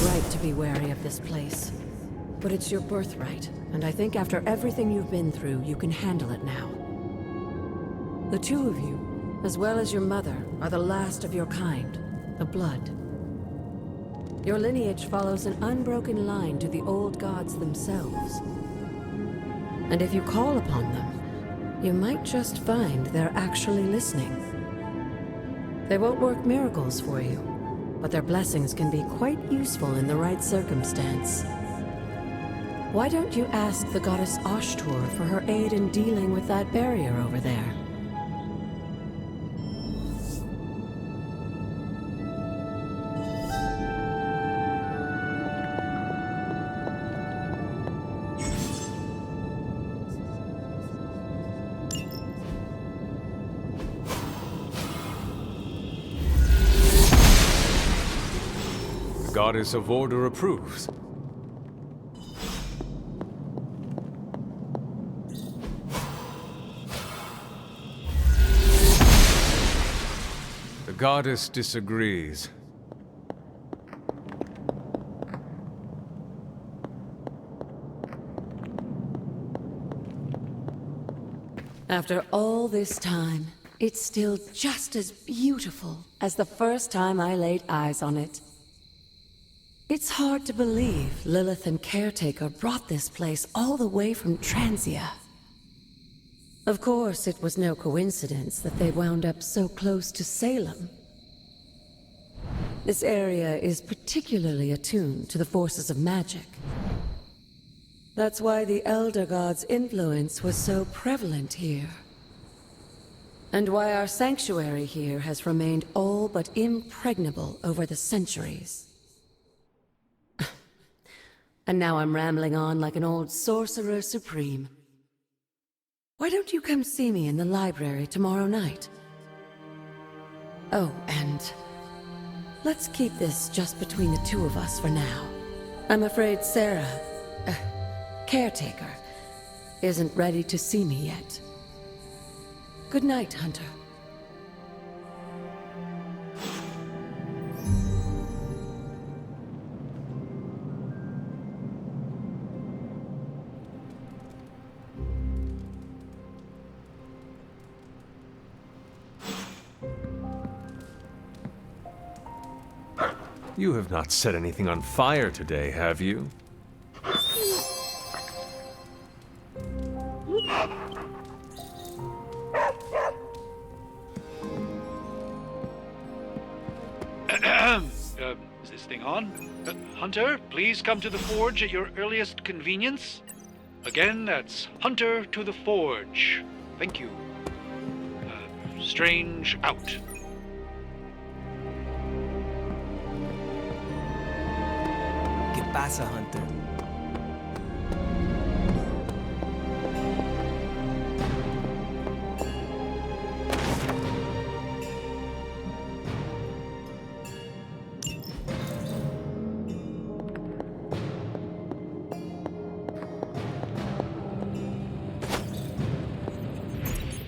right to be wary of this place. But it's your birthright, and I think after everything you've been through, you can handle it now. The two of you, as well as your mother, are the last of your kind, the Blood. Your lineage follows an unbroken line to the old gods themselves. And if you call upon them, you might just find they're actually listening. They won't work miracles for you, but their blessings can be quite useful in the right circumstance. Why don't you ask the goddess Ashtur for her aid in dealing with that barrier over there? Goddess of Order approves. The goddess disagrees. After all this time, it's still just as beautiful as the first time I laid eyes on it. It's hard to believe Lilith and Caretaker brought this place all the way from Transia. Of course, it was no coincidence that they wound up so close to Salem. This area is particularly attuned to the forces of magic. That's why the Elder God's influence was so prevalent here. And why our sanctuary here has remained all but impregnable over the centuries. And now I'm rambling on like an old sorcerer supreme. Why don't you come see me in the library tomorrow night? Oh, and let's keep this just between the two of us for now. I'm afraid Sarah, Caretaker, isn't ready to see me yet. Good night, Hunter. You have not set anything on fire today, have you? Is this thing on? Hunter, please come to the forge at your earliest convenience. Again, that's Hunter to the forge. Thank you. Strange out. ¿Qué pasa, Hunter?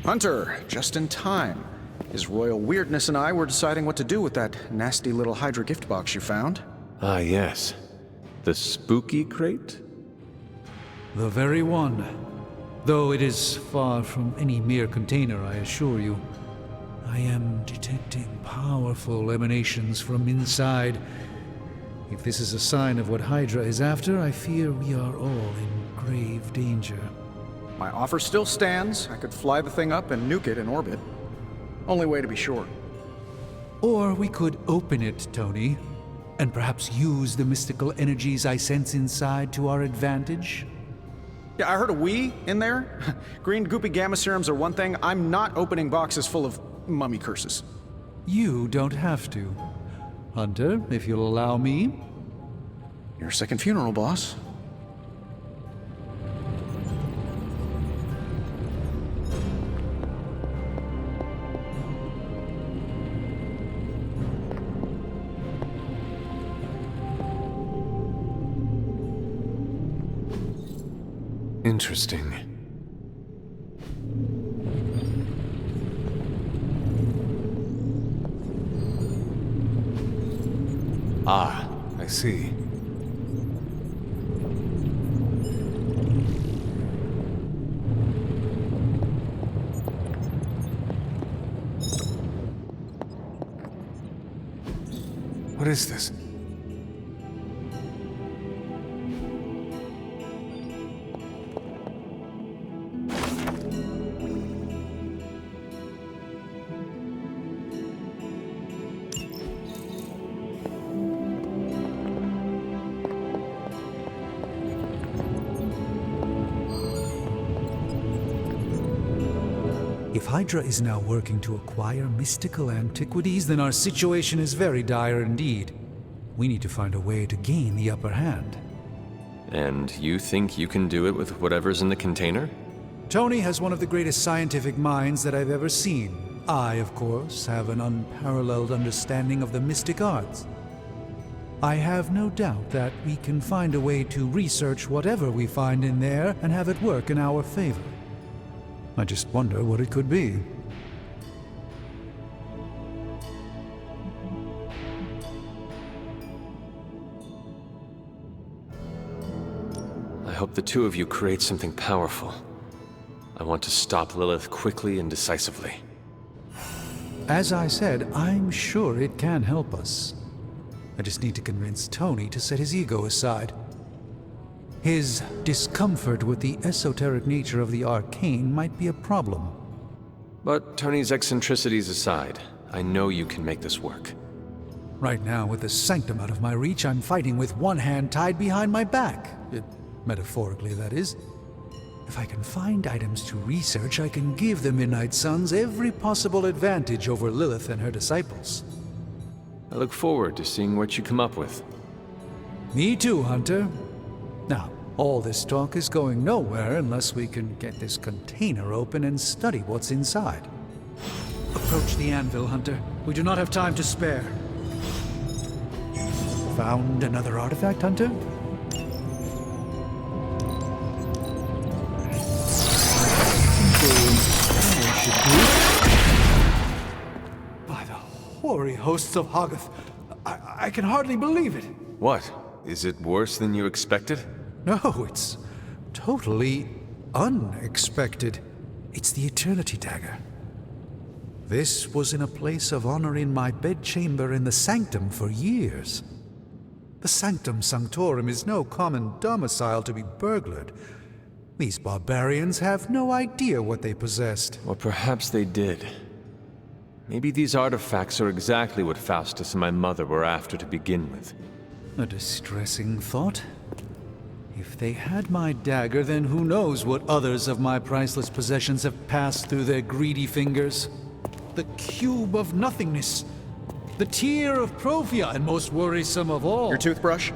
Hunter, just in time. His royal weirdness and I were deciding what to do with that nasty little Hydra gift box you found. Ah, yes. The spooky crate? The very one. Though it is far from any mere container, I assure you. I am detecting powerful emanations from inside. If this is a sign of what Hydra is after, I fear we are all in grave danger. My offer still stands. I could fly the thing up and nuke it in orbit. Only way to be sure. Or we could open it, Tony, and perhaps use the mystical energies I sense inside to our advantage. Yeah, I heard a "we" in there. Green goopy gamma serums are one thing. I'm not opening boxes full of mummy curses. You don't have to. Hunter, if you'll allow me. Your second funeral, boss. Interesting. Ah, I see. What is this? If Hydra is now working to acquire mystical antiquities, then our situation is very dire indeed. We need to find a way to gain the upper hand. And you think you can do it with whatever's in the container? Tony has one of the greatest scientific minds that I've ever seen. I, of course, have an unparalleled understanding of the mystic arts. I have no doubt that we can find a way to research whatever we find in there and have it work in our favor. I just wonder what it could be. I hope the two of you create something powerful. I want to stop Lilith quickly and decisively. As I said, I'm sure it can help us. I just need to convince Tony to set his ego aside. His discomfort with the esoteric nature of the arcane might be a problem. But Tony's eccentricities aside, I know you can make this work. Right now, with the sanctum out of my reach, I'm fighting with one hand tied behind my back. Metaphorically, that is. If I can find items to research, I can give the Midnight Suns every possible advantage over Lilith and her disciples. I look forward to seeing what you come up with. Me too, Hunter. Now, all this talk is going nowhere unless we can get this container open and study what's inside. Approach the anvil, Hunter. We do not have time to spare. Found another artifact, Hunter? By the hoary hosts of Hoggoth, I can hardly believe it. What? Is it worse than you expected? No, it's totally unexpected. It's the Eternity Dagger. This was in a place of honor in my bedchamber in the Sanctum for years. The Sanctum Sanctorum is no common domicile to be burglared. These barbarians have no idea what they possessed. Or perhaps they did. Maybe these artifacts are exactly what Faustus and my mother were after to begin with. A distressing thought. If they had my dagger, then who knows what others of my priceless possessions have passed through their greedy fingers. The Cube of Nothingness. The Tear of Profia, and most worrisome of all. Your toothbrush?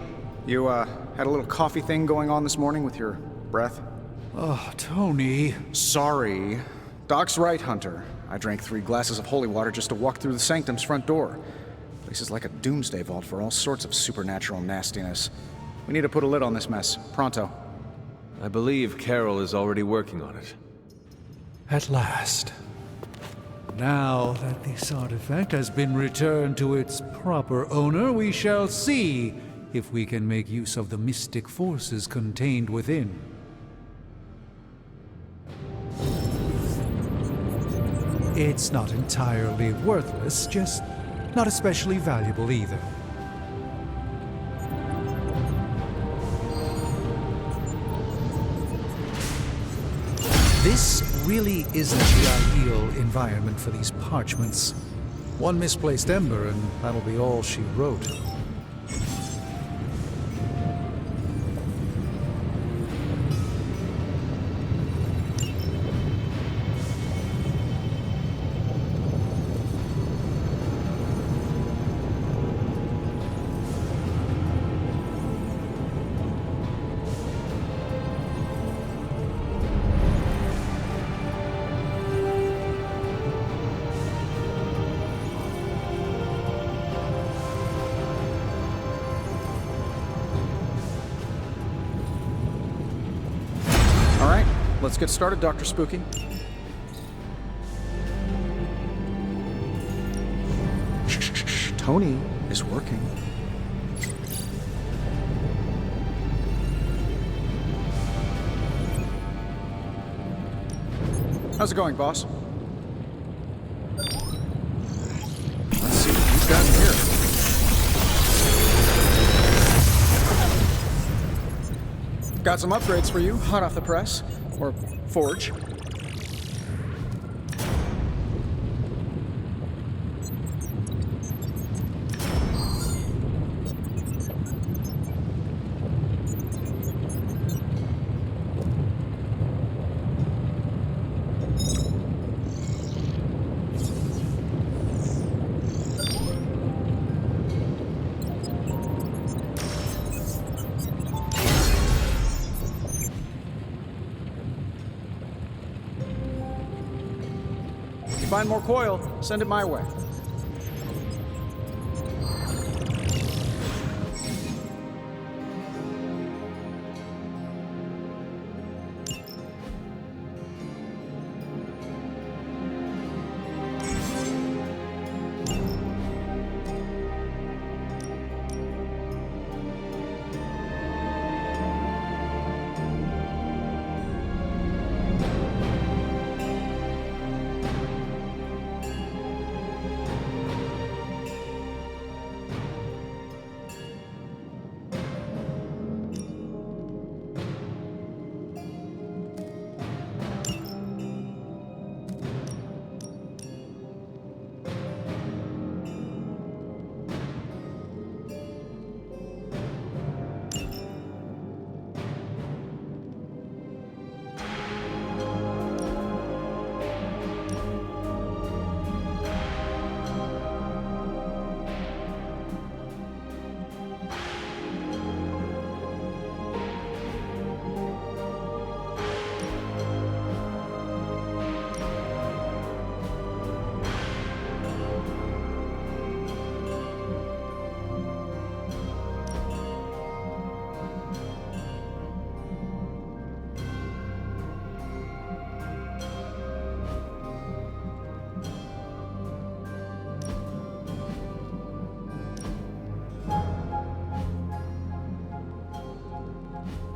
You, had a little coffee thing going on this morning with your breath? Oh, Tony. Sorry. Doc's right, Hunter. I drank 3 glasses of holy water just to walk through the Sanctum's front door. Place is like a doomsday vault for all sorts of supernatural nastiness. We need to put a lid on this mess. Pronto. I believe Carol is already working on it. At last. Now that this artifact has been returned to its proper owner, we shall see if we can make use of the mystic forces contained within. It's not entirely worthless, just not especially valuable either. This really isn't the ideal environment for these parchments. One misplaced ember and that'll be all she wrote. Let's get started, Dr. Spooky. Shh. Tony is working. How's it going, boss? Let's see what you've got here. Got some upgrades for you, hot off the press. Or forge. Find more coil, send it my way.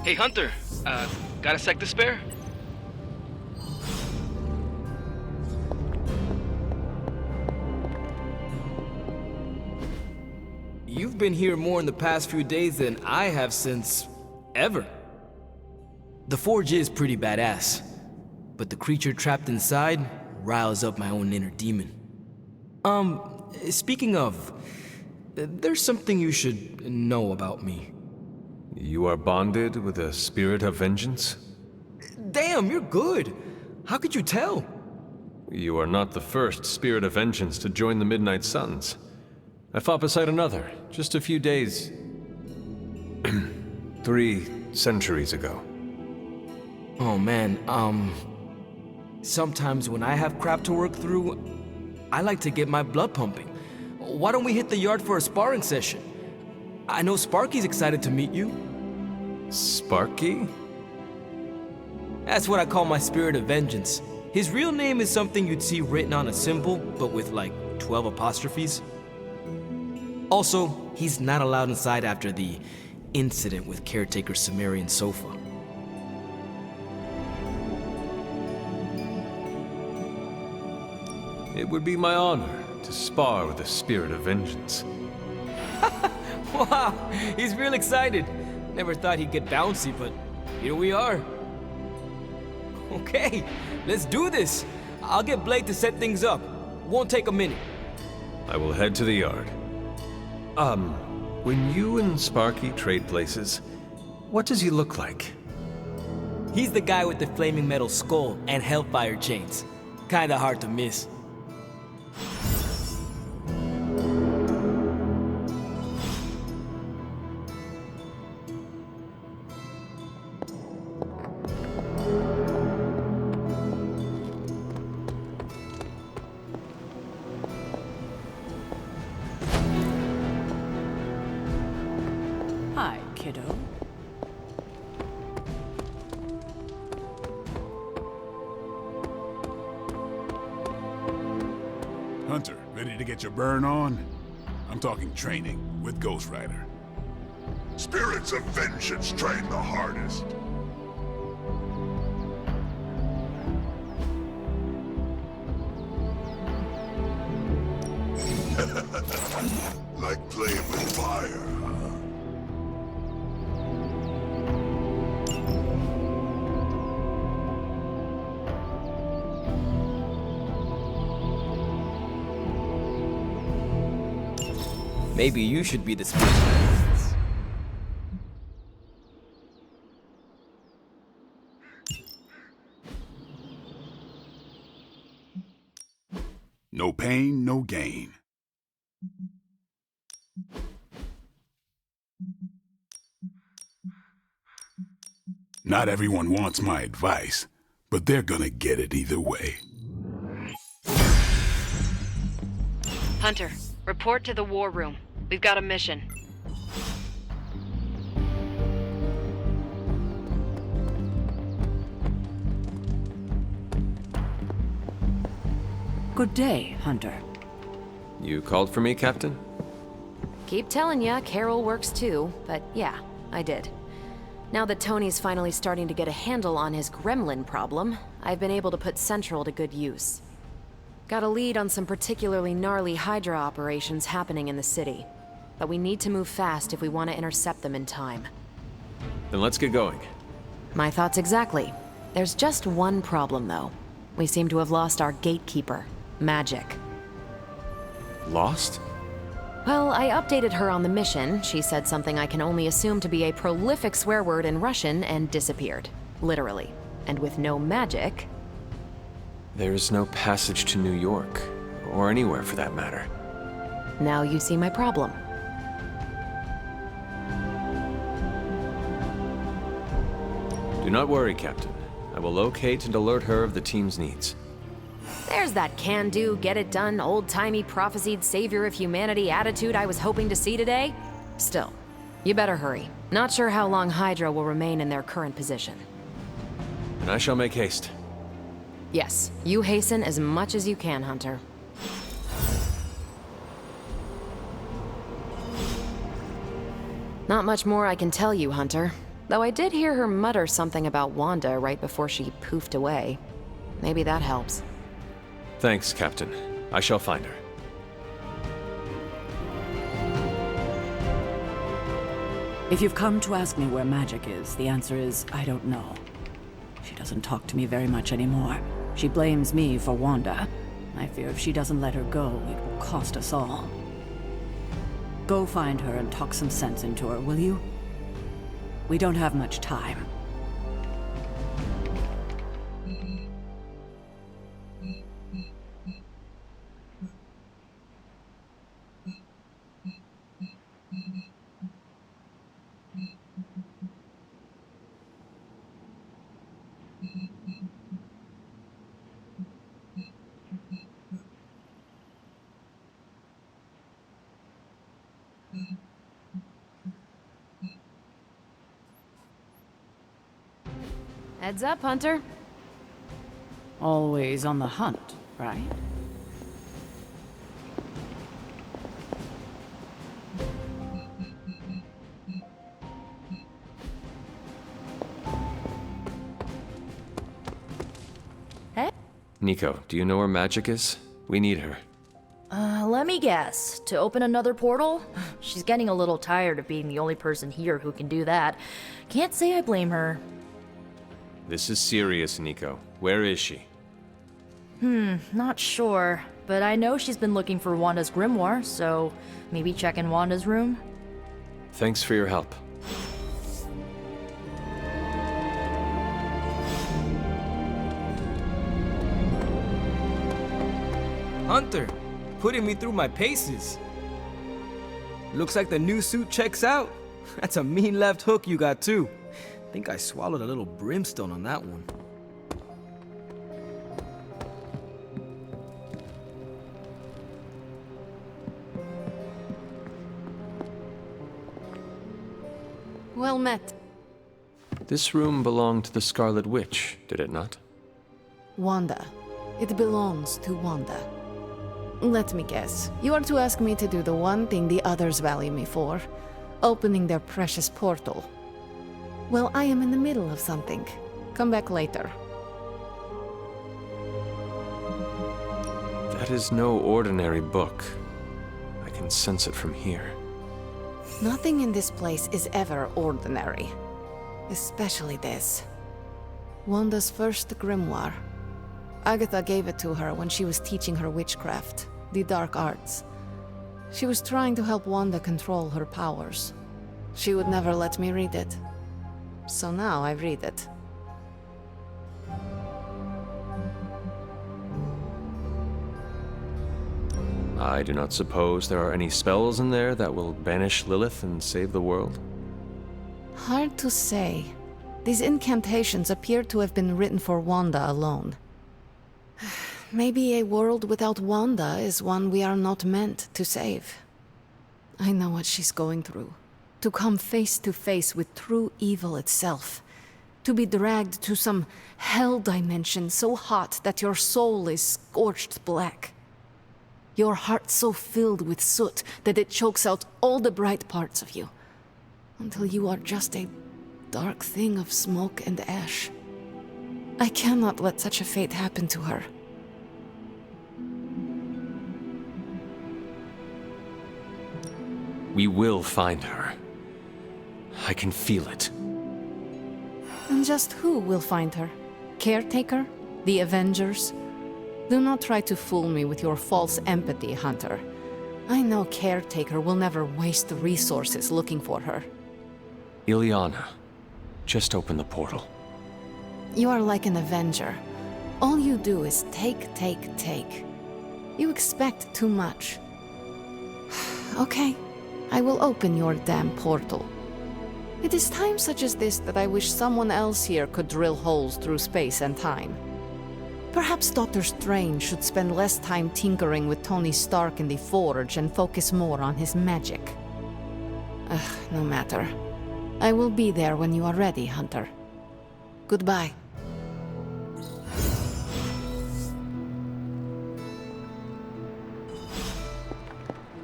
Hey, Hunter. Got a sec to spare? You've been here more in the past few days than I have since... ever. The Forge is pretty badass, but the creature trapped inside riles up my own inner demon. Speaking of, there's something you should know about me. You are bonded with a spirit of vengeance? Damn, you're good. How could you tell? You are not the first spirit of vengeance to join the Midnight Suns. I fought beside another, just a few days... 3 centuries ago. Oh man, sometimes when I have crap to work through, I like to get my blood pumping. Why don't we hit the yard for a sparring session? I know Sparky's excited to meet you. Sparky? That's what I call my spirit of vengeance. His real name is something you'd see written on a symbol, but with like 12 apostrophes. Also, he's not allowed inside after the incident with caretaker Sumerian Sofa. It would be my honor to spar with a spirit of vengeance. Wow, he's real excited. Never thought he'd get bouncy, but here we are. Okay, let's do this. I'll get Blade to set things up. Won't take a minute. I will head to the yard. When you and Sparky trade places, what does he look like? He's the guy with the flaming metal skull and hellfire chains. Kinda hard to miss. Hi, kiddo. Hunter, ready to get your burn on? I'm talking training with Ghost Rider. Spirits of vengeance train the hardest. Like playing with fire, huh? Maybe you should be the spirit guide. No pain, no gain. Not everyone wants my advice, but they're gonna get it either way. Hunter, report to the war room. We've got a mission. Good day, Hunter. You called for me, Captain? Keep telling ya, Carol works too, but yeah, I did. Now that Tony's finally starting to get a handle on his gremlin problem, I've been able to put Central to good use. Got a lead on some particularly gnarly Hydra operations happening in the city. But we need to move fast if we want to intercept them in time. Then let's get going. My thoughts exactly. There's just one problem, though. We seem to have lost our gatekeeper, Magic. Lost? Well, I updated her on the mission. She said something I can only assume to be a prolific swear word in Russian and disappeared. Literally. And with no magic... There's no passage to New York, or anywhere for that matter. Now you see my problem. Do not worry, Captain. I will locate and alert her of the team's needs. There's that can-do, get-it-done, old-timey prophesied savior of humanity attitude I was hoping to see today. Still, you better hurry. Not sure how long Hydra will remain in their current position. And I shall make haste. Yes, you hasten as much as you can, Hunter. Not much more I can tell you, Hunter. Though I did hear her mutter something about Wanda right before she poofed away. Maybe that helps. Thanks, Captain. I shall find her. If you've come to ask me where Magic is, the answer is, I don't know. She doesn't talk to me very much anymore. She blames me for Wanda. I fear if she doesn't let her go, it will cost us all. Go find her and talk some sense into her, will you? We don't have much time. Heads up, Hunter. Always on the hunt, right? Hey? Nico, do you know where Magic is? We need her. Let me guess. To open another portal? She's getting a little tired of being the only person here who can do that. Can't say I blame her. This is serious, Nico. Where is she? Not sure. But I know she's been looking for Wanda's grimoire, so maybe check in Wanda's room? Thanks for your help. Hunter, putting me through my paces. Looks like the new suit checks out. That's a mean left hook you got too. Think I swallowed a little brimstone on that one. Well met. This room belonged to the Scarlet Witch, did it not? Wanda. It belongs to Wanda. Let me guess. You are to ask me to do the one thing the others value me for. Opening their precious portal. Well, I am in the middle of something. Come back later. That is no ordinary book. I can sense it from here. Nothing in this place is ever ordinary. Especially this. Wanda's first grimoire. Agatha gave it to her when she was teaching her witchcraft, the dark arts. She was trying to help Wanda control her powers. She would never let me read it. So now I read it. I do not suppose there are any spells in there that will banish Lilith and save the world? Hard to say. These incantations appear to have been written for Wanda alone. Maybe a world without Wanda is one we are not meant to save. I know what she's going through. To come face to face with true evil itself. To be dragged to some hell dimension so hot that your soul is scorched black. Your heart so filled with soot that it chokes out all the bright parts of you. Until you are just a dark thing of smoke and ash. I cannot let such a fate happen to her. We will find her. I can feel it. And just who will find her? Caretaker? The Avengers? Do not try to fool me with your false empathy, Hunter. I know Caretaker will never waste resources looking for her. Ilyana, just open the portal. You are like an Avenger. All you do is take. You expect too much. Okay, I will open your damn portal. It is times such as this that I wish someone else here could drill holes through space and time. Perhaps Doctor Strange should spend less time tinkering with Tony Stark in the Forge and focus more on his magic. No matter. I will be there when you are ready, Hunter. Goodbye.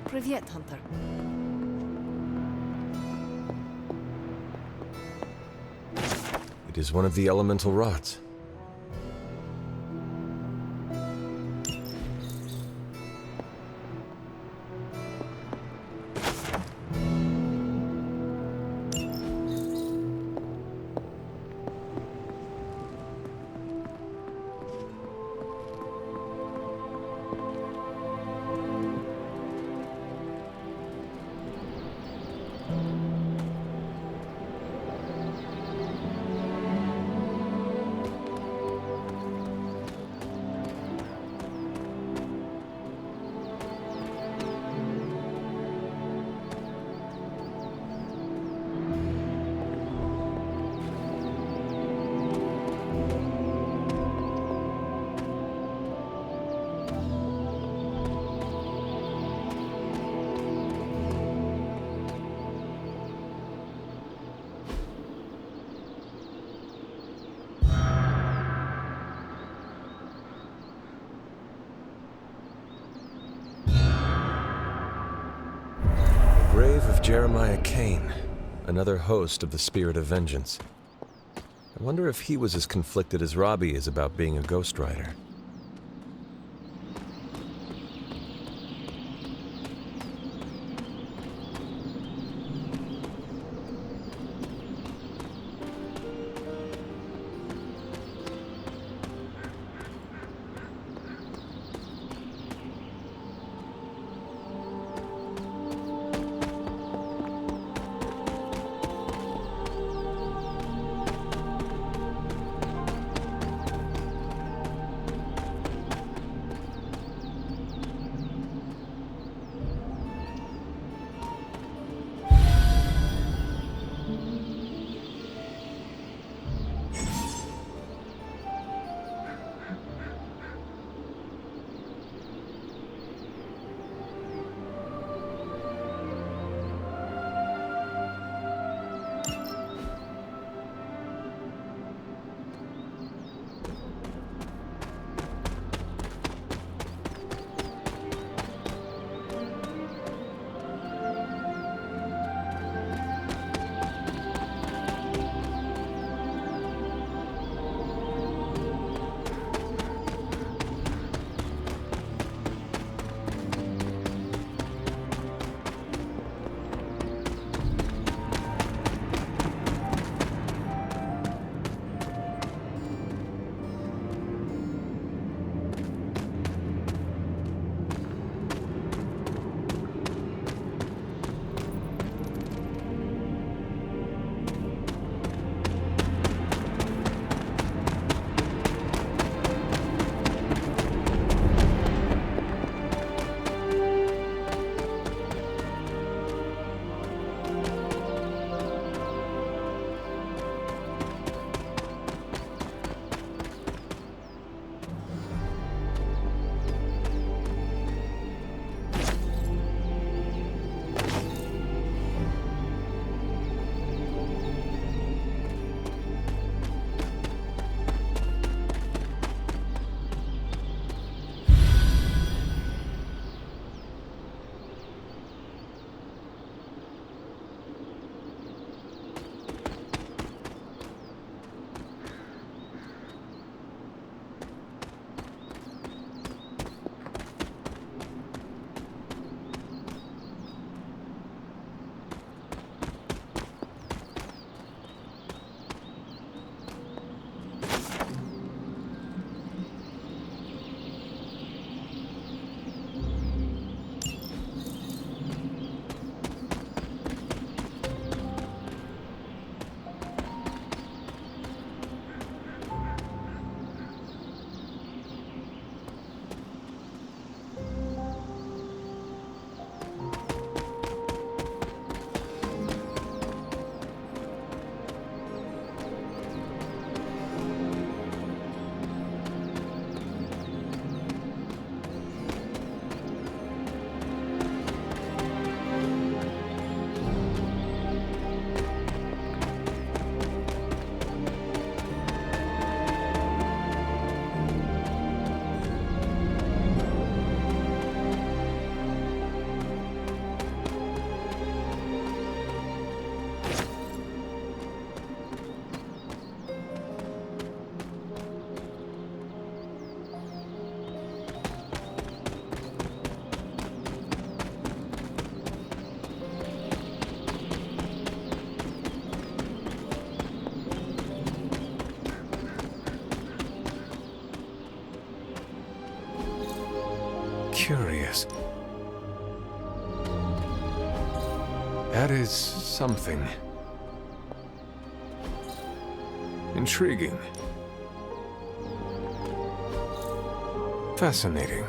Привет, Hunter. It is one of the elemental rods. Grave of Jeremiah Kane, another host of the Spirit of Vengeance. I wonder if he was as conflicted as Robbie is about being a Ghost Rider. curious. That is something. Intriguing. Fascinating.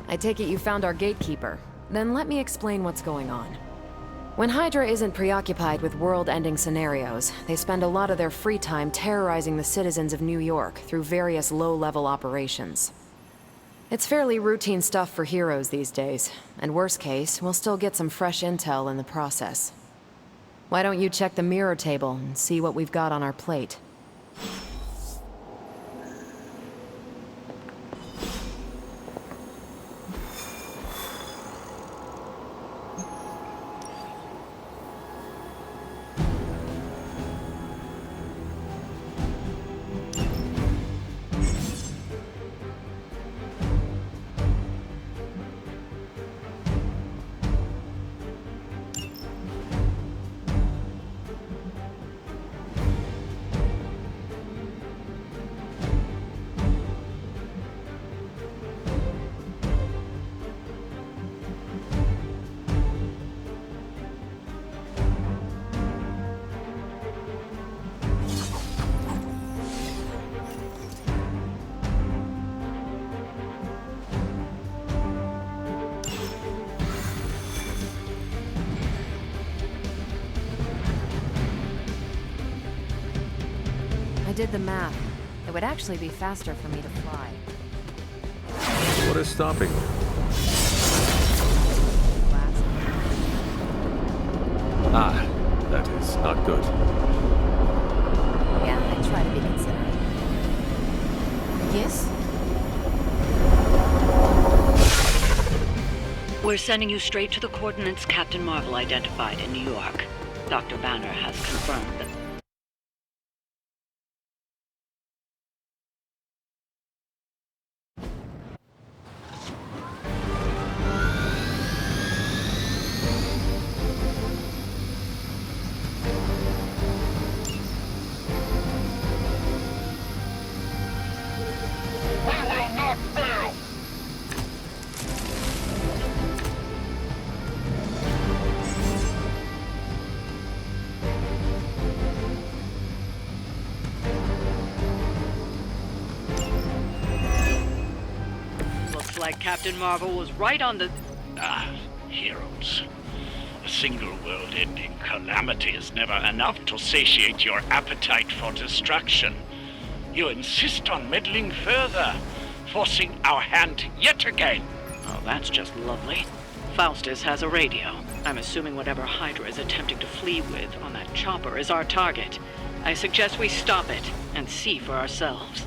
I take it you found our gatekeeper. Then let me explain what's going on. When Hydra isn't preoccupied with world-ending scenarios, they spend a lot of their free time terrorizing the citizens of New York through various low-level operations. It's fairly routine stuff for heroes these days, and worst case, we'll still get some fresh intel in the process. Why don't you check the mirror table and see what we've got on our plate? I did the math. It would actually be faster for me to fly. What is stopping you? Ah, that is not good. Yeah, I try to be considerate. Yes? We're sending you straight to the coordinates Captain Marvel identified in New York. Dr. Banner has confirmed that. Like Captain Marvel was right on the... Heroes. A single world-ending calamity is never enough to satiate your appetite for destruction. You insist on meddling further, forcing our hand yet again. Oh, that's just lovely. Faustus has a radio. I'm assuming whatever Hydra is attempting to flee with on that chopper is our target. I suggest we stop it and see for ourselves.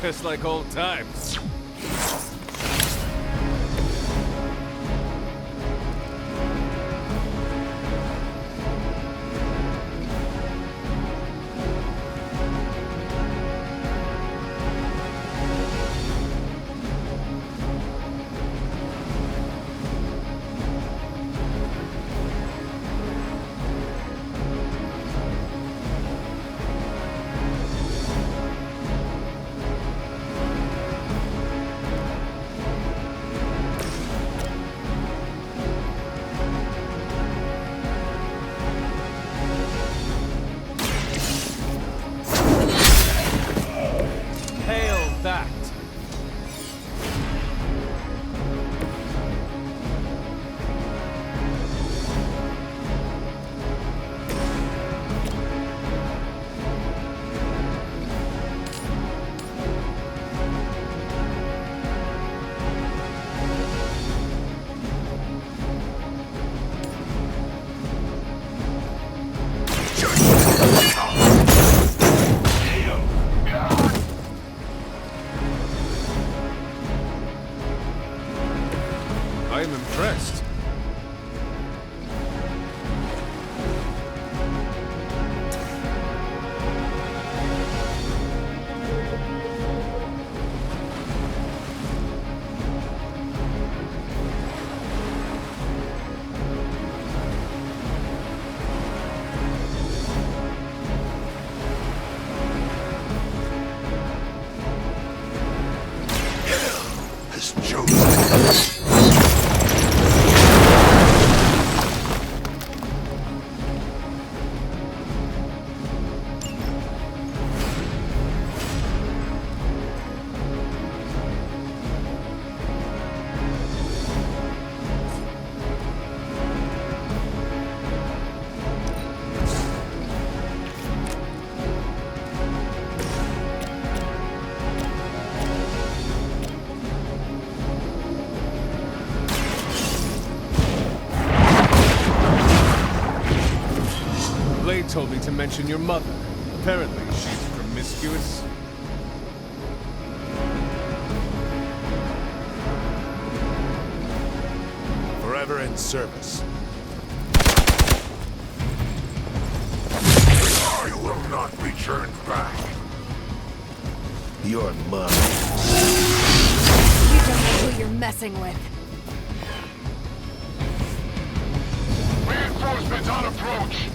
Just like old times. told me to mention your mother. Apparently, she's promiscuous. Forever in service. I will not be turned back. You're mine. You don't know who you're messing with. Reinforcements on approach.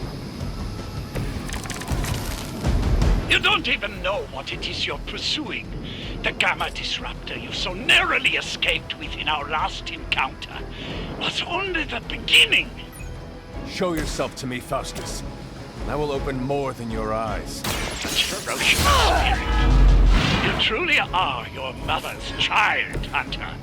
You don't even know what it is you're pursuing. The Gamma Disruptor you so narrowly escaped with in our last encounter was only the beginning. Show yourself to me, Faustus. And I will open more than your eyes. Such ferocious spirit. You truly are your mother's child, Hunter.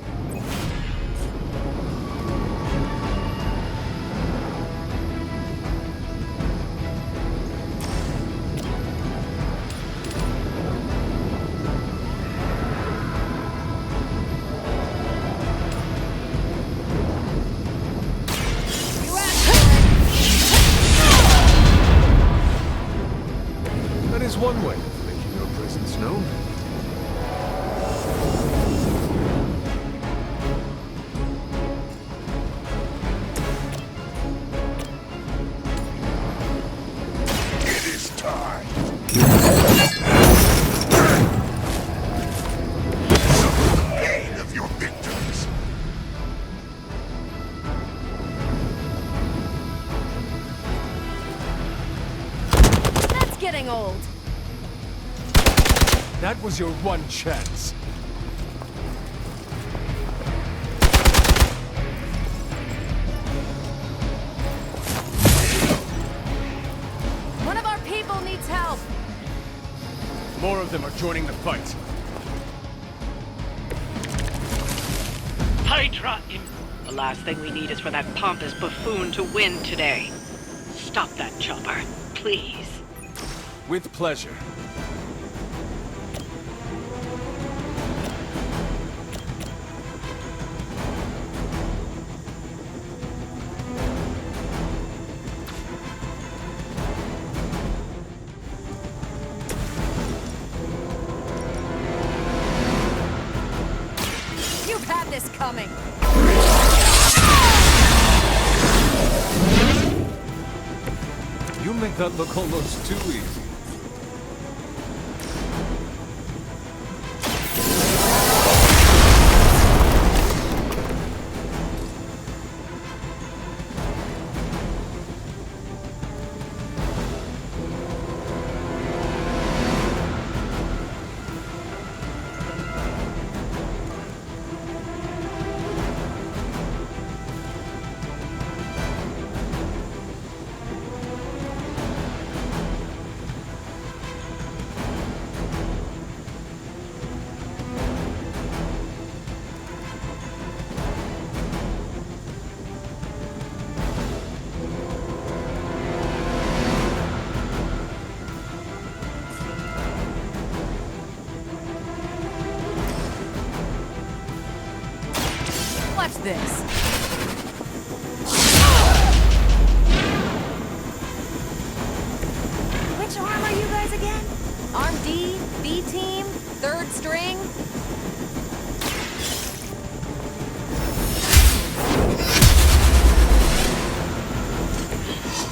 That is one way of making your presence known. It is time. Suffer the pain of your victims. That's getting old. That was your one chance. One of our people needs help. More of them are joining the fight. Hydra in... The last thing we need is for that pompous buffoon to win today. Stop that chopper, please. With pleasure. You've had this coming. You make that look almost too easy. Watch this. Which arm are you guys again? Arm D, B team, third string?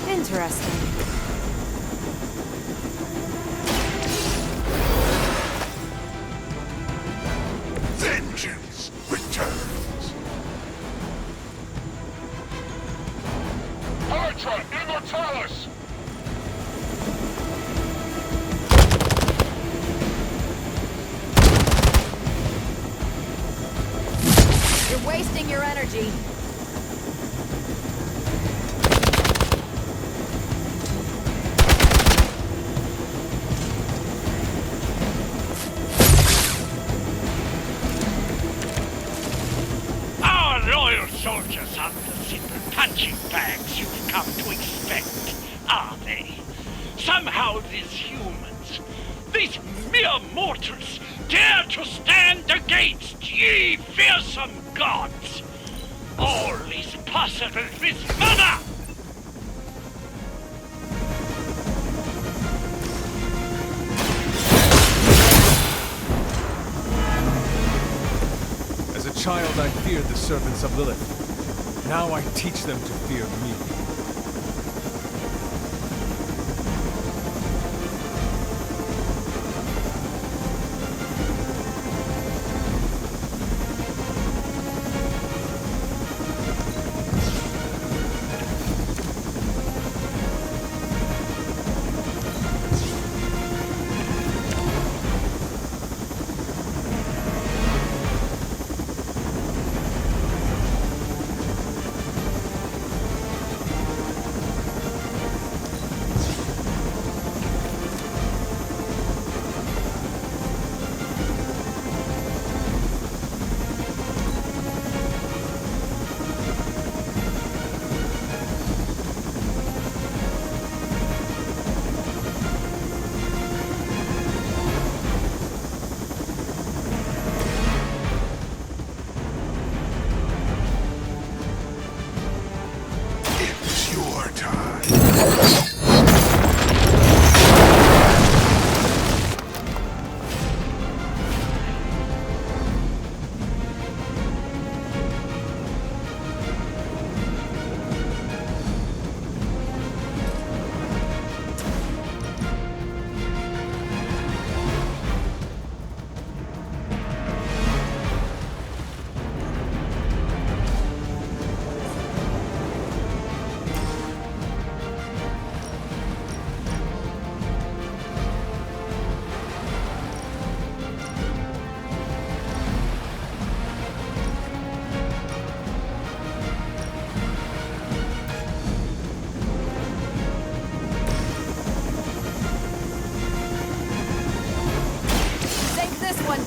Interesting. Vengeance returns. Hydra Immortalis! You're wasting your energy. Our loyal soldiers aren't the simple punching bags you've come to expect, are they? Somehow these humans, these mere mortals, dare to stand against ye fearsome gods. All is possible with Mother! world I feared the servants of Lilith. Now I teach them to fear me.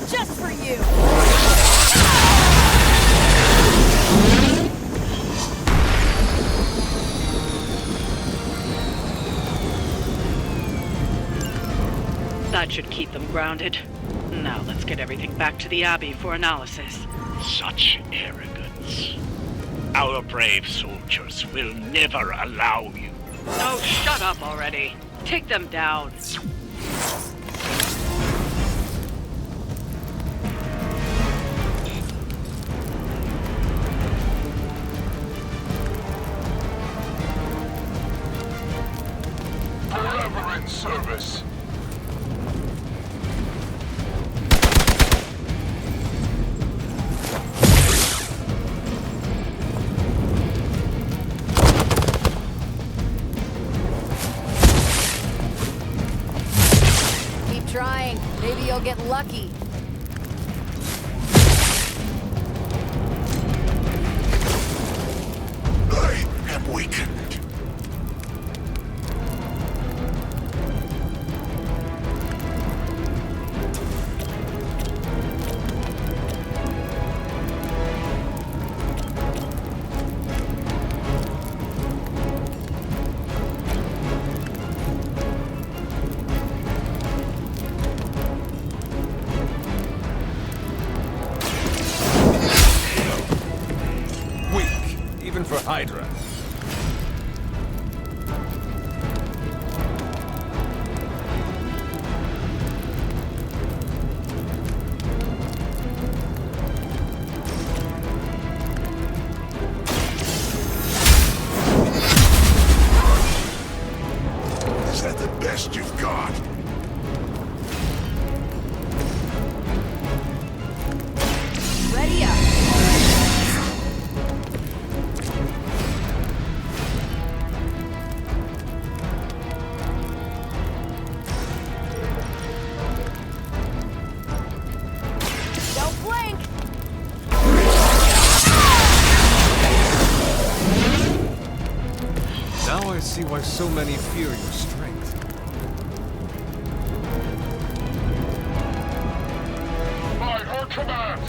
Just for you! That should keep them grounded. Now let's get everything back to the Abbey for analysis. Such arrogance. Our brave soldiers will never allow you. Oh, shut up already. Take them down. Forever in service. Keep trying. Maybe you'll get lucky. I am weakened. Even for Hydra. Is that the best you've got? Ready up. Don't blink. Now I see why so many fear your strength. By her command!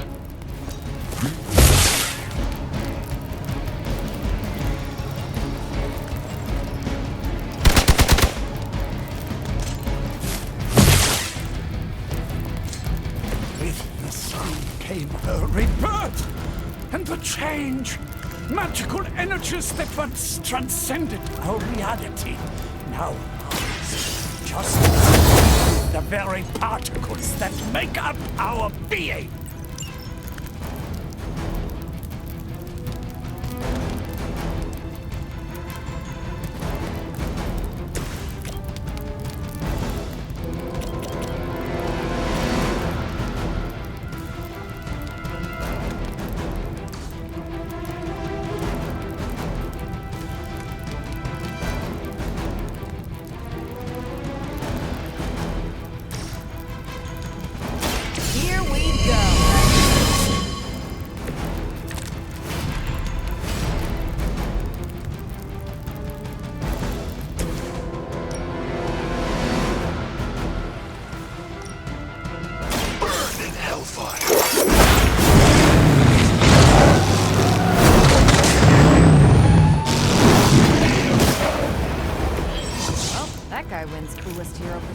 With the sun came her rebirth and the change. Magical energies that once transcended our reality now just the very particles that make up our being.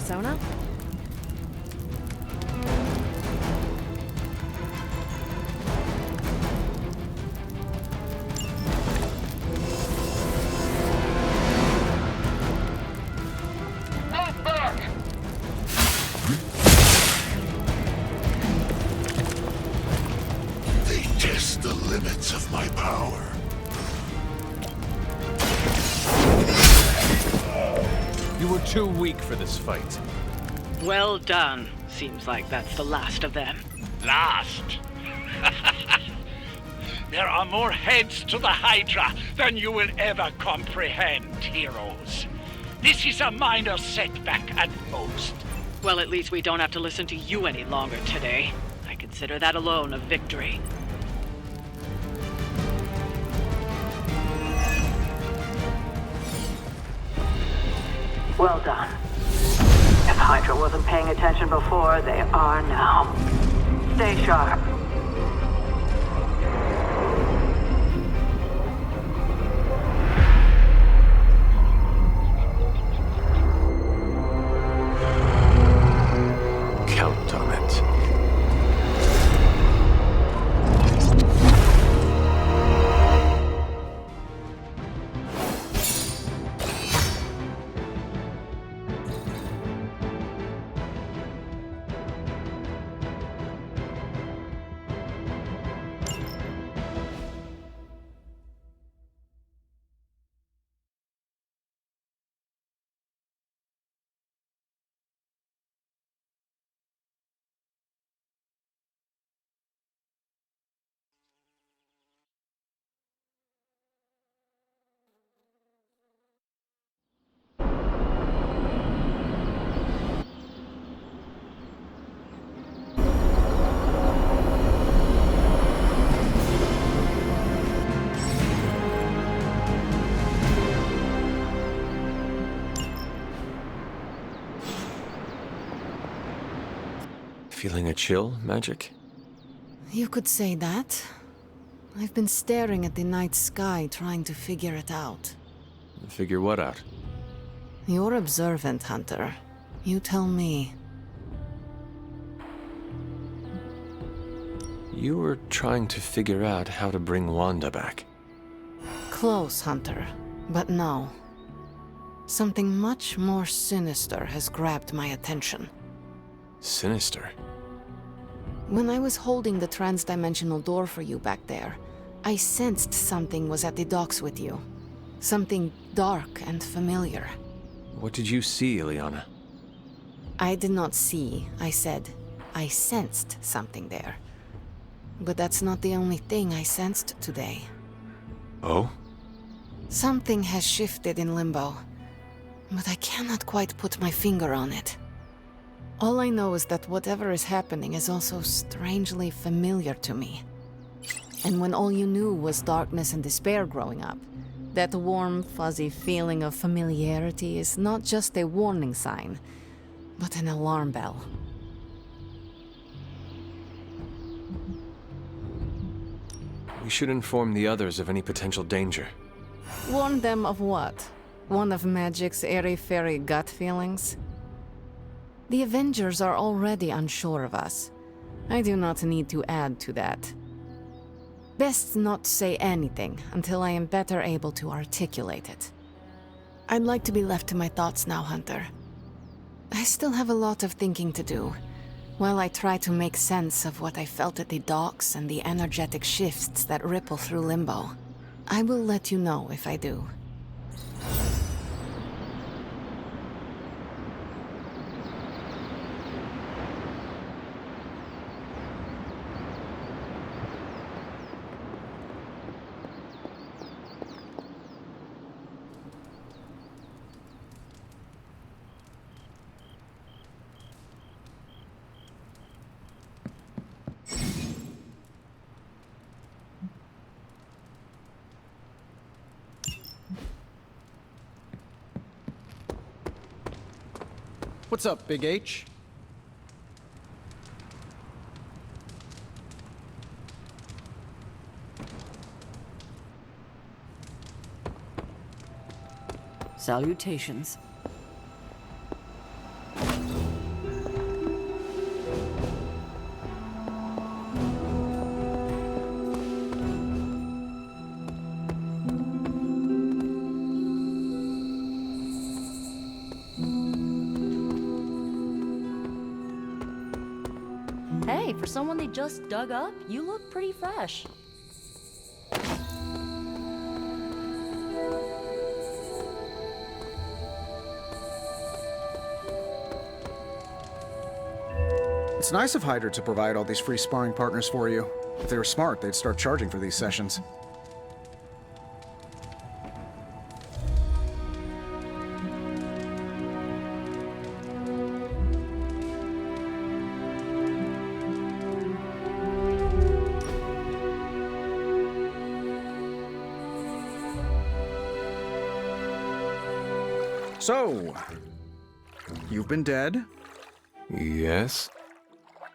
persona? They test the limits of my power. You were too weak for this fight. Well done. Seems like that's the last of them. Last? There are more heads to the Hydra than you will ever comprehend, heroes. This is a minor setback at most. Well, at least we don't have to listen to you any longer today. I consider that alone a victory. Well done. If Hydra wasn't paying attention before, they are now. Stay sharp. Count on it. Feeling a chill, Magic? You could say that. I've been staring at the night sky trying to figure it out. Figure what out? You're observant, Hunter. You tell me. You were trying to figure out how to bring Wanda back. Close, Hunter. But no. Something much more sinister has grabbed my attention. Sinister? When I was holding the trans-dimensional door for you back there, I sensed something was at the docks with you. Something dark and familiar. What did you see, Illyana? I did not see, I said. I sensed something there. But that's not the only thing I sensed today. Oh? Something has shifted in Limbo, but I cannot quite put my finger on it. All I know is that whatever is happening is also strangely familiar to me. And when all you knew was darkness and despair growing up, that warm, fuzzy feeling of familiarity is not just a warning sign, but an alarm bell. We should inform the others of any potential danger. Warn them of what? One of Magic's airy-fairy gut feelings? The Avengers are already unsure of us. I do not need to add to that. Best not say anything until I am better able to articulate it. I'd like to be left to my thoughts now, Hunter. I still have a lot of thinking to do, while I try to make sense of what I felt at the docks and the energetic shifts that ripple through Limbo. I will let you know if I do. What's up, Big H? Salutations. Hey, for someone they just dug up, you look pretty fresh. It's nice of Hydra to provide all these free sparring partners for you. If they were smart, they'd start charging for these sessions. So, you've been dead? Yes?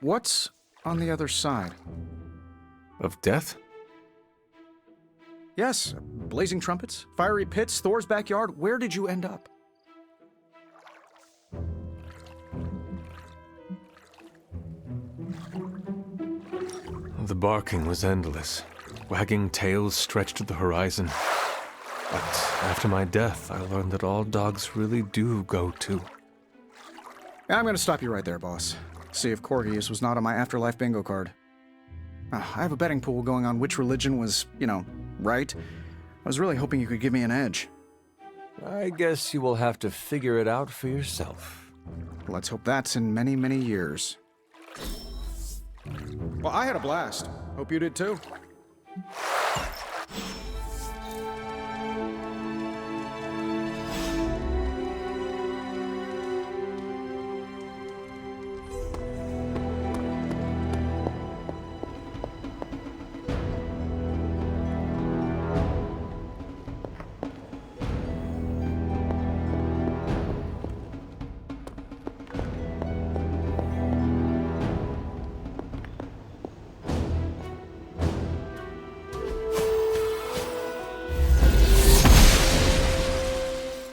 What's on the other side? Of death? Yes, blazing trumpets, fiery pits, Thor's backyard. Where did you end up? The barking was endless. Wagging tails stretched to the horizon. But after my death, I learned that all dogs really do go too. I'm gonna stop you right there, boss. See if Corgius was not on my afterlife bingo card. I have a betting pool going on which religion was, right. I was really hoping you could give me an edge. I guess you will have to figure it out for yourself. Let's hope that's in many, many years. Well, I had a blast. Hope you did too.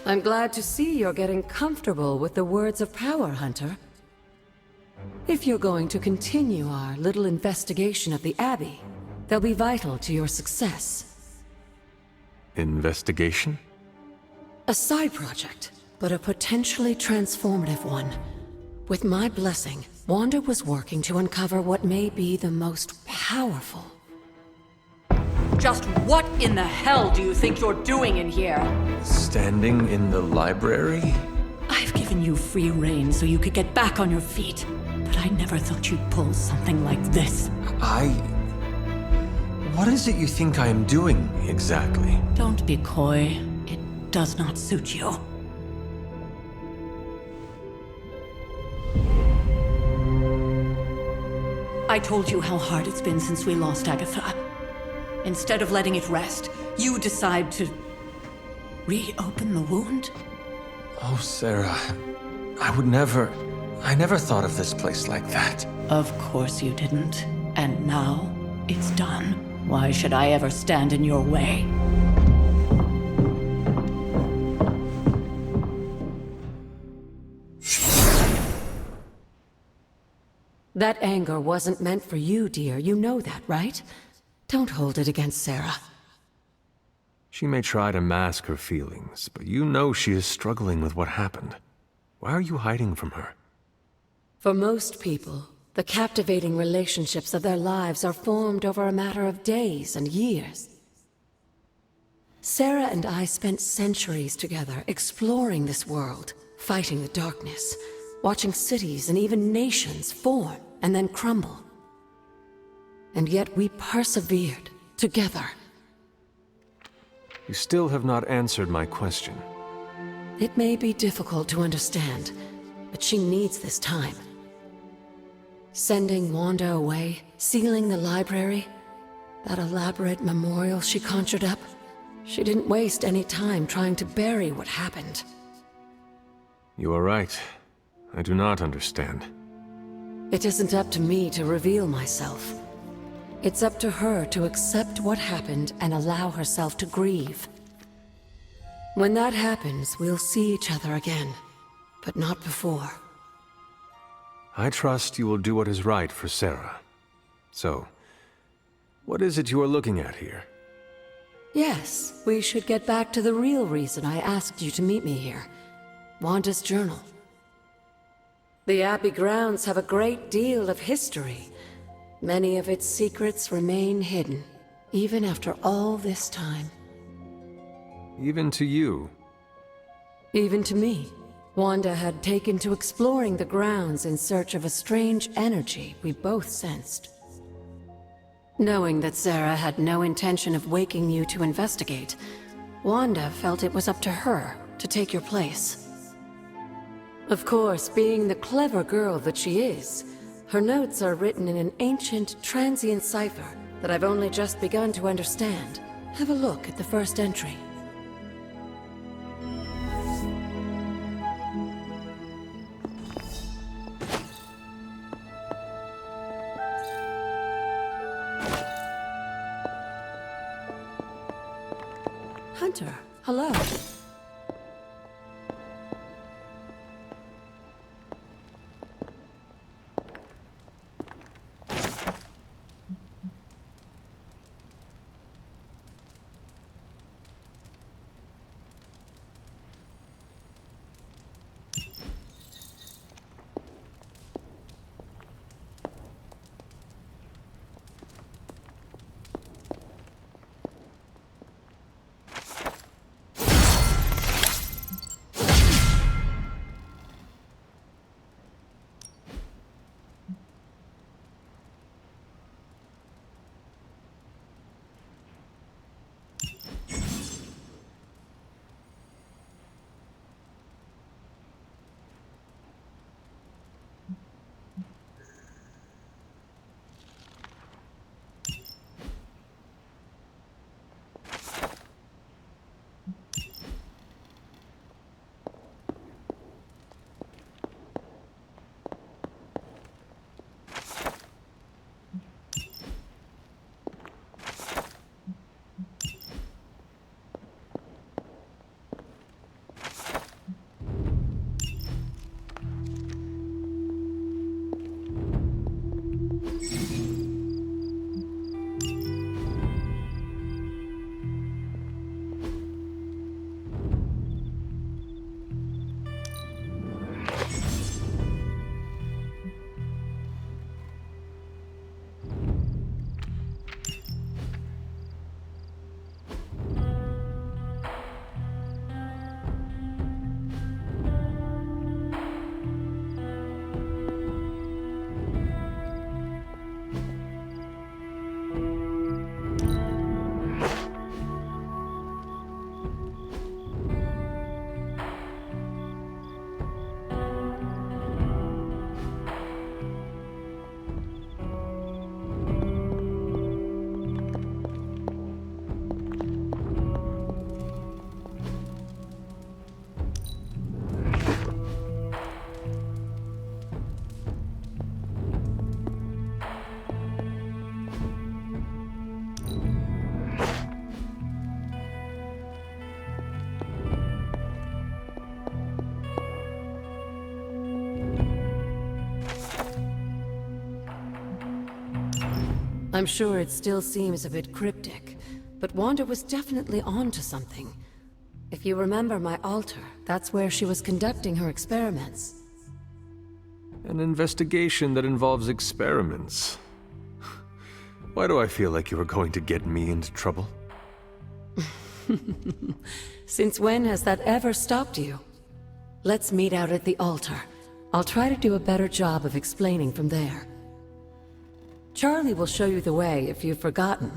I'm glad to see you're getting comfortable with the words of power, Hunter. If you're going to continue our little investigation of the Abbey, they'll be vital to your success. Investigation? A side project, but a potentially transformative one. With my blessing, Wanda was working to uncover what may be the most powerful. Just what in the hell do you think you're doing in here? Standing in the library? I've given you free rein so you could get back on your feet, but I never thought you'd pull something like this. What is it you think I am doing, exactly? Don't be coy. It does not suit you. I told you how hard it's been since we lost Agatha. Instead of letting it rest, you decide to reopen the wound? Oh, Sarah, I never thought of this place like that. Of course you didn't. And now, it's done. Why should I ever stand in your way? That anger wasn't meant for you, dear. You know that, right? Don't hold it against Sarah. She may try to mask her feelings, but you know she is struggling with what happened. Why are you hiding from her? For most people, the captivating relationships of their lives are formed over a matter of days and years. Sarah and I spent centuries together exploring this world, fighting the darkness, watching cities and even nations form and then crumble. And yet we persevered, together. You still have not answered my question. It may be difficult to understand, but she needs this time. Sending Wanda away, sealing the library, that elaborate memorial she conjured up, she didn't waste any time trying to bury what happened. You are right. I do not understand. It isn't up to me to reveal myself. It's up to her to accept what happened and allow herself to grieve. When that happens, we'll see each other again, but not before. I trust you will do what is right for Sarah. So, what is it you are looking at here? Yes, we should get back to the real reason I asked you to meet me here. Wanda's journal. The Abbey grounds have a great deal of history. Many of its secrets remain hidden, even after all this time. Even to you. Even to me. Wanda had taken to exploring the grounds in search of a strange energy we both sensed. Knowing that Sarah had no intention of waking you to investigate, Wanda felt it was up to her to take your place. Of course, being the clever girl that she is, her notes are written in an ancient, transient cipher that I've only just begun to understand. Have a look at the first entry. Hunter, hello. I'm sure it still seems a bit cryptic, but Wanda was definitely onto something. If you remember my altar, that's where she was conducting her experiments. An investigation that involves experiments. Why do I feel like you were going to get me into trouble? Since when has that ever stopped you? Let's meet out at the altar. I'll try to do a better job of explaining from there. Charlie will show you the way if you've forgotten.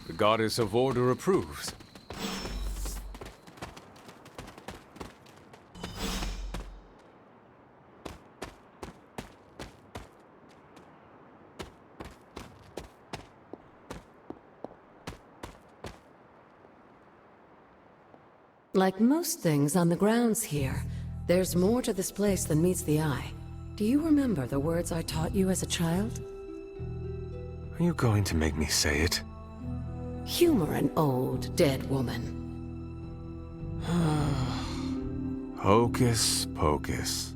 The Goddess of Order approves. Like most things on the grounds here, there's more to this place than meets the eye. Do you remember the words I taught you as a child? Are you going to make me say it? Humor an old, dead woman. Hocus pocus.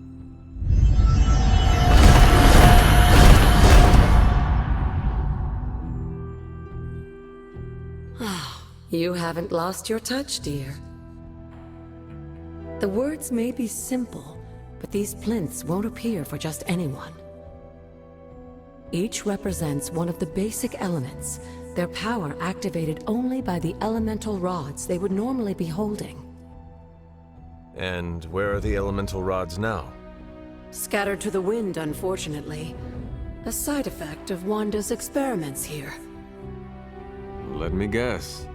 You haven't lost your touch, dear. The words may be simple, but these plinths won't appear for just anyone. Each represents one of the basic elements, their power activated only by the elemental rods they would normally be holding. And where are the elemental rods now? Scattered to the wind, unfortunately. A side effect of Wanda's experiments here. Let me guess.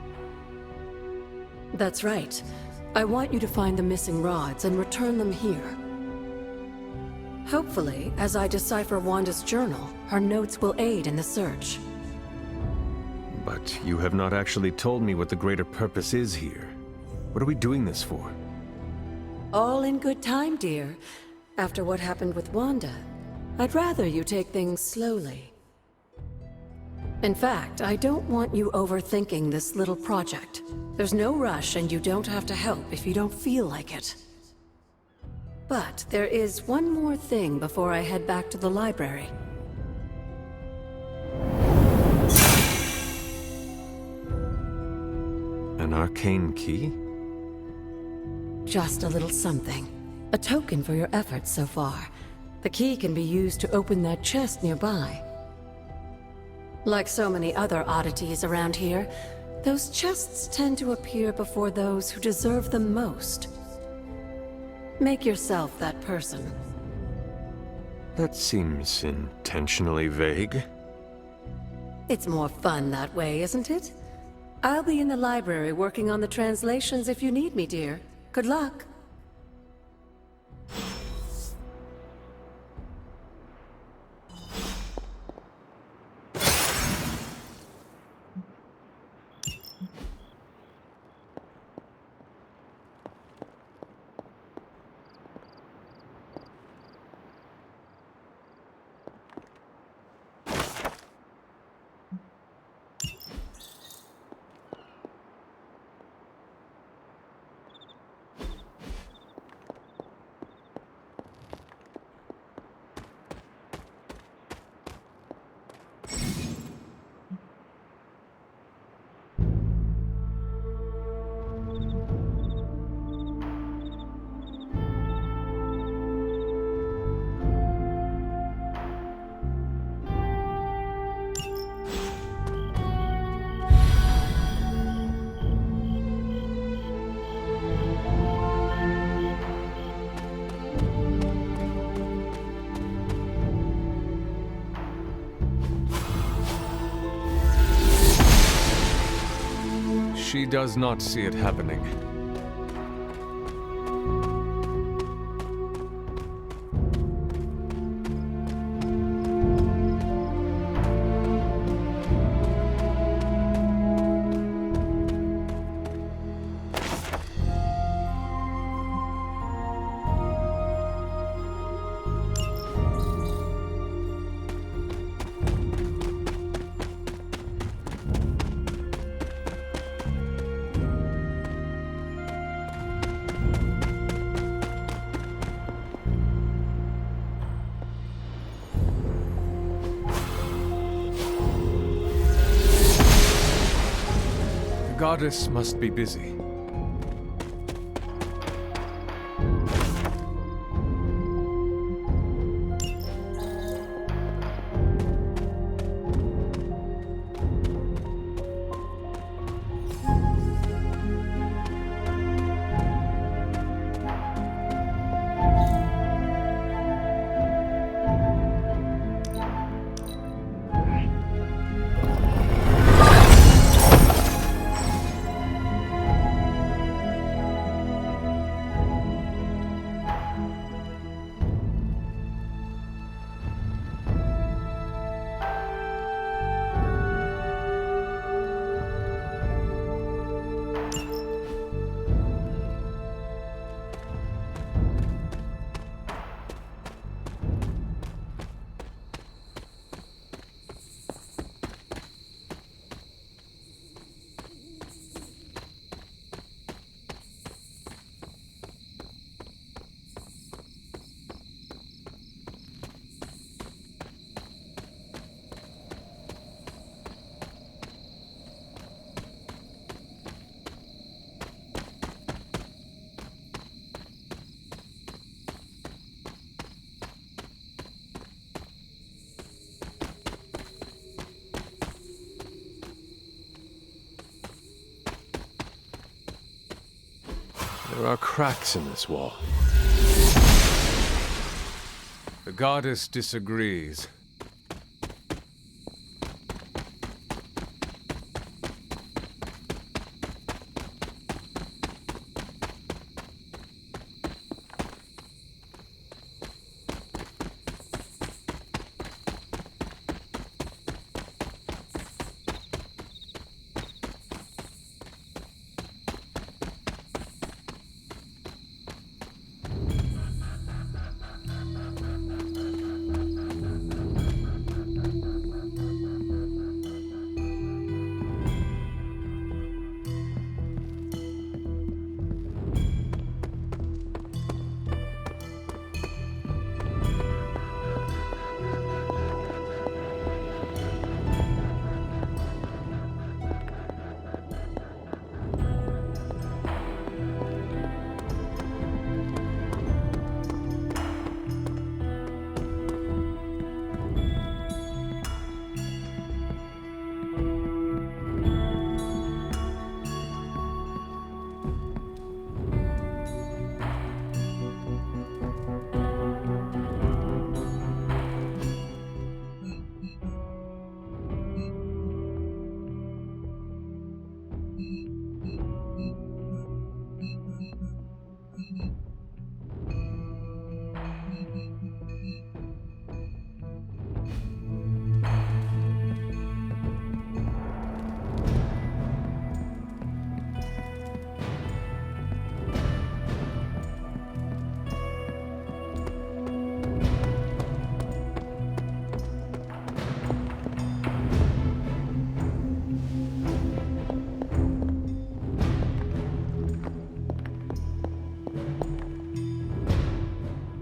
That's right. I want you to find the missing rods and return them here. Hopefully, as I decipher Wanda's journal, her notes will aid in the search. But you have not actually told me what the greater purpose is here. What are we doing this for? All in good time, dear. After what happened with Wanda, I'd rather you take things slowly. In fact, I don't want you overthinking this little project. There's no rush, and you don't have to help if you don't feel like it. But there is one more thing before I head back to the library. An arcane key? Just a little something. A token for your efforts so far. The key can be used to open that chest nearby. Like so many other oddities around here, those chests tend to appear before those who deserve them most. Make yourself that person. That seems intentionally vague. It's more fun that way, isn't it? I'll be in the library working on the translations if you need me, dear. Good luck. She does not see it happening. The goddess must be busy. There are cracks in this wall. The goddess disagrees.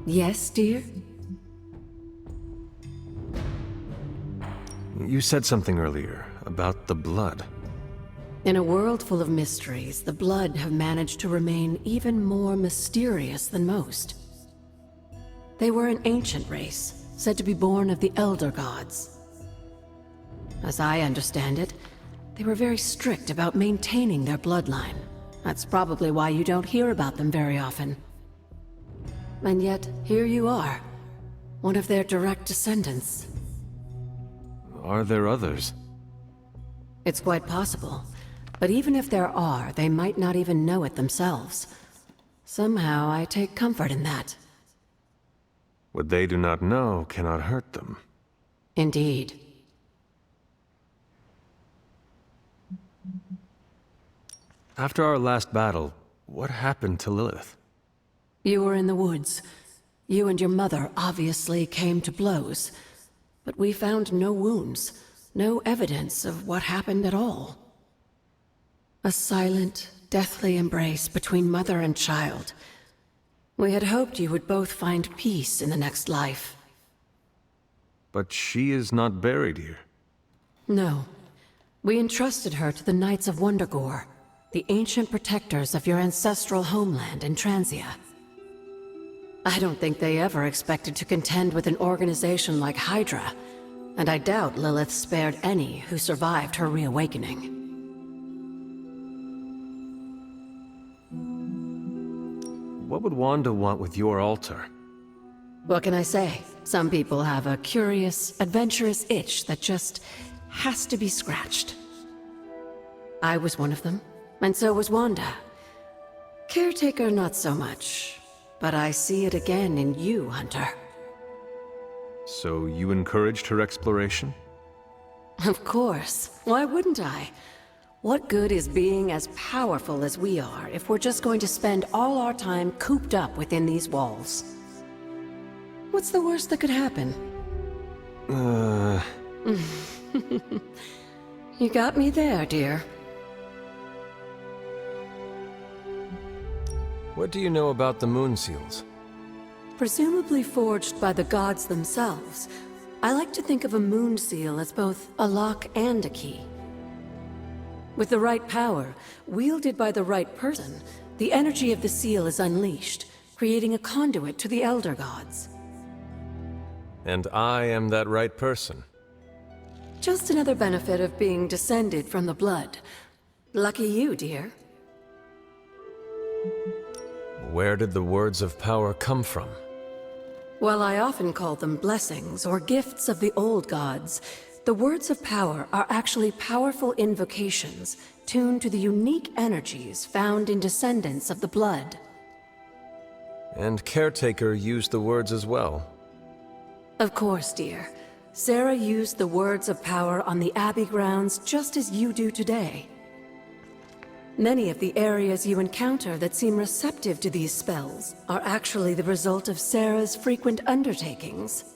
Yes, dear? You said something earlier about the blood. In a world full of mysteries, the Blood have managed to remain even more mysterious than most. They were an ancient race, said to be born of the Elder Gods. As I understand it, they were very strict about maintaining their bloodline. That's probably why you don't hear about them very often. And yet, here you are, one of their direct descendants. Are there others? It's quite possible. But even if there are, they might not even know it themselves. Somehow, I take comfort in that. What they do not know cannot hurt them. Indeed. After our last battle, what happened to Lilith? You were in the woods. You and your mother obviously came to blows. But we found no wounds, no evidence of what happened at all. A silent, deathly embrace between mother and child. We had hoped you would both find peace in the next life. But she is not buried here. No. We entrusted her to the Knights of Wundagore, the ancient protectors of your ancestral homeland in Transia. I don't think they ever expected to contend with an organization like Hydra, and I doubt Lilith spared any who survived her reawakening. What would Wanda want with your altar? What can I say? Some people have a curious, adventurous itch that just has to be scratched. I was one of them, and so was Wanda. Caretaker, not so much. But I see it again in you, Hunter. So you encouraged her exploration? Of course. Why wouldn't I? What good is being as powerful as we are if we're just going to spend all our time cooped up within these walls? What's the worst that could happen? You got me there, dear. What do you know about the Moon Seals? Presumably forged by the gods themselves, I like to think of a moon seal as both a lock and a key. With the right power, wielded by the right person, the energy of the seal is unleashed, creating a conduit to the Elder Gods. And I am that right person. Just another benefit of being descended from the Blood. Lucky you, dear. Where did the words of power come from? While I often call them blessings or gifts of the old gods, the words of power are actually powerful invocations tuned to the unique energies found in descendants of the blood. And Caretaker used the words as well. Of course, dear. Sarah used the words of power on the Abbey grounds just as you do today. Many of the areas you encounter that seem receptive to these spells are actually the result of Sarah's frequent undertakings.